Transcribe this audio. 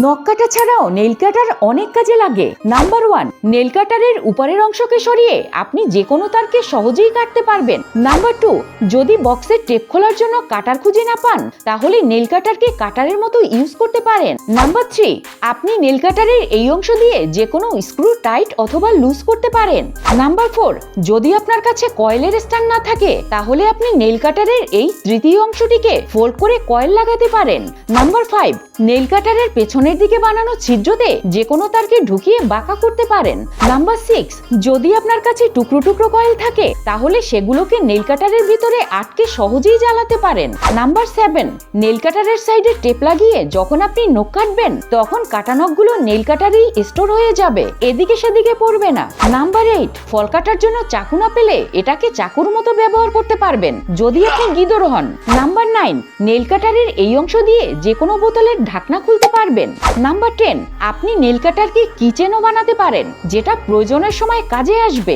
নখ কাটা ছাড়াও নেল কাটার অনেক কাজে লাগে। নাম্বার 1, নেল কাটারের উপরের অংশকে সরিয়ে আপনি যে কোনো তারকে সহজেই কাটতে পারবেন। নাম্বার 2, যদি বক্সের টেপ খোলার জন্য কাটার খুঁজে না পান তাহলে নেল কাটারকে কাটারের মতো ইউজ করতে পারেন। নাম্বার 3, আপনি নেল কাটারের এই অংশ দিয়ে যে কোনো স্ক্রু টাইট অথবা লুজ করতে পারেন। নাম্বার 4, যদি আপনার কাছে কয়েলের স্ট্যান্ড না থাকে তাহলে আপনি নেল কাটারের এই তৃতীয় অংশটিকে ফোল্ড করে কয়েল লাগাতে পারেন। নাম্বার 5, নেল কাটারের পেছনের দিকে বানানো ছিদ্রতে যে কোনো তারকে ঢুকিয়ে বাঁকা করতে পারেন। নাম্বার 6, যদি আপনার কাছে টুকরো টুকরো কয়েল থাকে তাহলে সেগুলোকে নেল কাটারের ভিতরে আটকে সহজেই জ্বালাতে পারেন। নাম্বার 7, নেল কাটারের সাইডে টেপ লাগিয়ে যখন আপনি নখ কাটবেন তখন কাটা নখগুলো নেল কাটারেই স্টোর হয়ে যাবে, এদিকে সেদিকে পড়বে না। নাম্বার 8, ফল কাটার জন্য চাকু না পেলে এটাকে চাকুর মতো ব্যবহার করতে পারবেন যদি আপনি গিদড় হন। নাম্বার 9, নেল কাটারের এই অংশ দিয়ে যে কোনো বোতলের ঢাকনা খুলতে পারবেন। নাম্বার 10, আপনি নেল কাটারকে কিচেনও বানাতে পারেন যেটা প্রয়োজনের সময় কাজে আসবে।